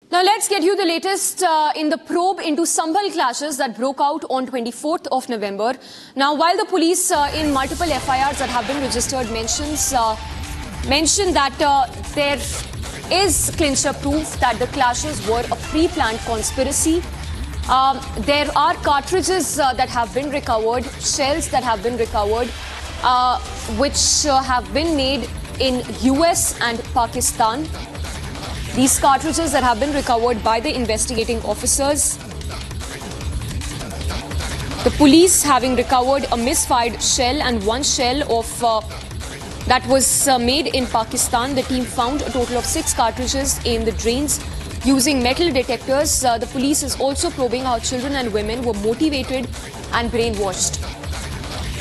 Now let's get you the latest in the probe into Sambhal clashes that broke out on 24th of November. Now, while the police in multiple FIRs that have been registered mention that there is clincher proof that the clashes were a pre-planned conspiracy. There are cartridges that have been recovered, shells that have been recovered, which have been made in US and Pakistan. These cartridges that have been recovered by the investigating officers. The police having recovered a misfired shell and one shell of that was made in Pakistan. The team found a total of 6 cartridges in the drains using metal detectors. The police is also probing how children and women were motivated and brainwashed.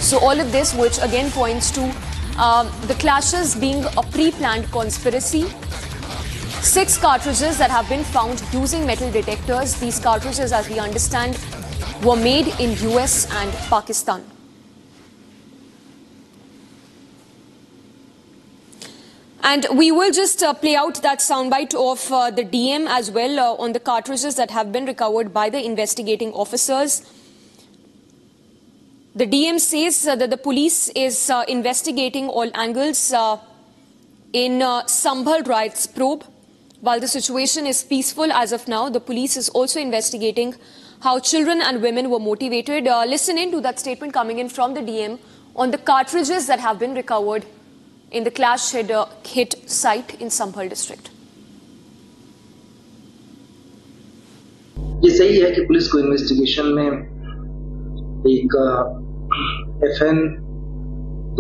So all of this, which again points to the clashes being a pre-planned conspiracy. 6 cartridges that have been found using metal detectors. These cartridges, as we understand, were made in US and Pakistan. And we will just play out that soundbite of the DM as well on the cartridges that have been recovered by the investigating officers. The DM says that the police is investigating all angles in Sambhal riots probe. While the situation is peaceful as of now, the police is also investigating how children and women were motivated. Listen in to that statement coming in from the DM on the cartridges that have been recovered in the clash hit site in Sambhal district. ये सही है कि police को investigation में एक FN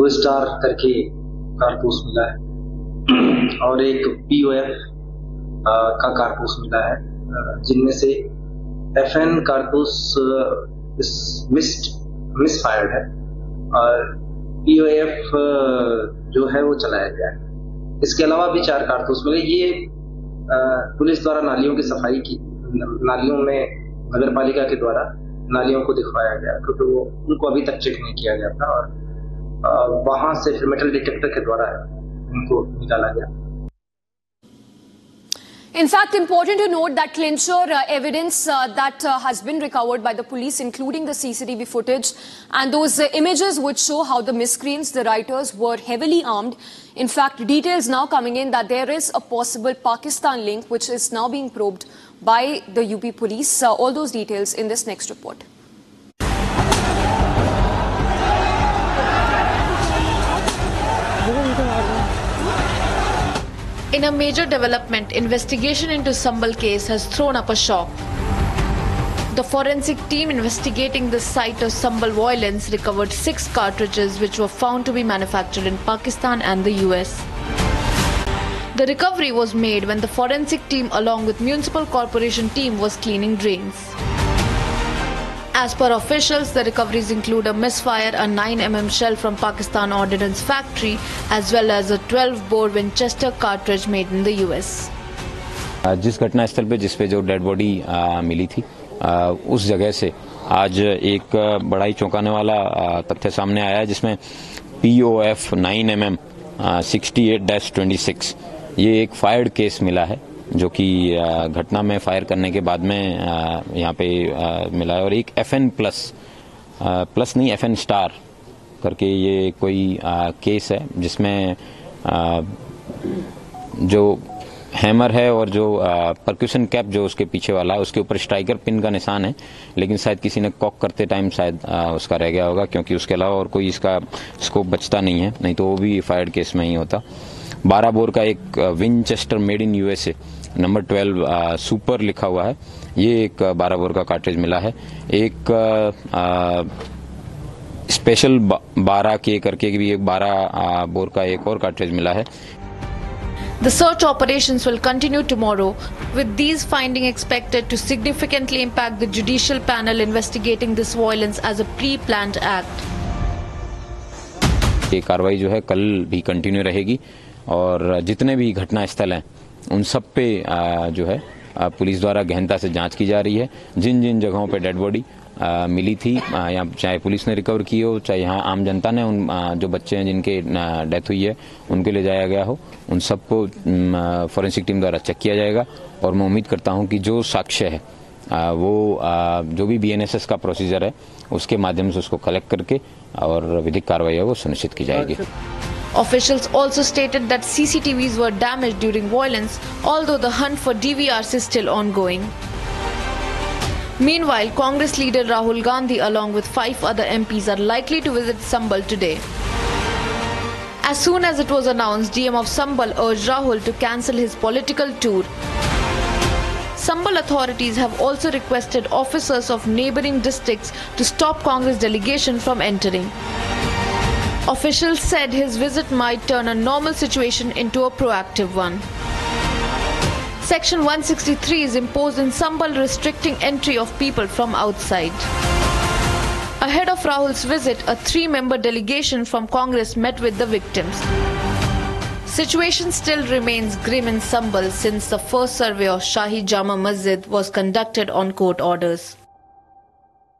2 star करके कारतूस मिला है और एक POF का कारतूस मिला है, जिनमें से FN कारतूस मिसफायर्ड है और POF जो है वो चलाया गया है। इसके अलावा भी 4 कारतूस मिले। ये पुलिस द्वारा नालियों की सफाई की, नालियों में नगर पालिका के द्वारा नालियों को दिखवाया गया तो उनको अभी तक चेक नहीं किया गया था और वहां से फिर मेटल डिटेक्टर के द्वारा उनको निकाला गया। In fact, important to note that clincher evidence that has been recovered by the police, including the CCTV footage and those images which show how the miscreants, the rioters, were heavily armed. In fact, details now coming in that there is a possible Pakistan link which is now being probed by the UP police. All those details in this next report. In a major development, investigation into Sambhal case has thrown up a shock. The forensic team investigating the site of Sambhal violence recovered 6 cartridges which were found to be manufactured in Pakistan and the US. The recovery was made when the forensic team along with municipal corporation team was cleaning drains. As per officials, the recoveries include a misfire, a 9 mm shell from Pakistan Ordnance Factory, as well as a 12-bore Winchester cartridge made in the US. जिस घटना स्थल पे जिस पे जो dead body मिली थी उस जगह से आज एक बड़ा ही चौंकाने वाला तथ्य सामने आया है, जिसमें POF 9 mm 68-26 ये एक फायर्ड केस मिला है, जो कि घटना में फायर करने के बाद में यहाँ पे मिला है। और एक FN प्लस नहीं FN स्टार करके ये कोई केस है, जिसमें जो हैमर है और जो परक्यूशन कैप जो उसके पीछे वाला है उसके ऊपर स्ट्राइकर पिन का निशान है, लेकिन शायद किसी ने कॉक करते टाइम शायद उसका रह गया होगा, क्योंकि उसके अलावा और कोई इसका स्कोप बचता नहीं है, नहीं तो वो भी फायर्ड केस में ही होता। 12 बोर का एक Winchester made in USA number 12 super लिखा हुआ है, ये एक 12 बोर का कार्ट्रिज मिला है। एक स्पेशल 12 के करके भी एक 12 बोर का एक और कार्ट्रिज मिला है। The search operations will continue tomorrow, with these findings expected to significantly impact the judicial panel investigating this violence as a pre-planned act. ये कार्रवाई जो है कल भी कंटिन्यू रहेगी और जितने भी घटना स्थल हैं उन सब पे जो है पुलिस द्वारा गहनता से जांच की जा रही है। जिन जिन जगहों पे डेड बॉडी मिली थी, या चाहे पुलिस ने रिकवर की हो, चाहे यहाँ आम जनता ने उन जो बच्चे हैं जिनके डेथ हुई है उनके ले जाया गया हो, उन सबको फॉरेंसिक टीम द्वारा चेक किया जाएगा। और मैं उम्मीद करता हूँ कि जो साक्ष्य है वो जो भी BNSS का प्रोसीजर है उसके माध्यम से उसको कलेक्ट करके और विधिक कार्रवाई है वो सुनिश्चित की जाएगी। Officials also stated that CCTVs were damaged during violence, although the hunt for DVRs is still ongoing. Meanwhile, Congress leader Rahul Gandhi along with 5 other MPs are likely to visit Sambal today. As soon as it was announced, DM of Sambal urged Rahul to cancel his political tour. Sambal authorities have also requested officers of neighbouring districts to stop Congress delegation from entering. Officials said his visit might turn a normal situation into a proactive one. Section 163 is imposed in Sambal restricting entry of people from outside. Ahead of Rahul's visit, a 3-member delegation from Congress met with the victims. Situation still remains grim in Sambal since the first survey of Shahi Jama Masjid was conducted on court orders.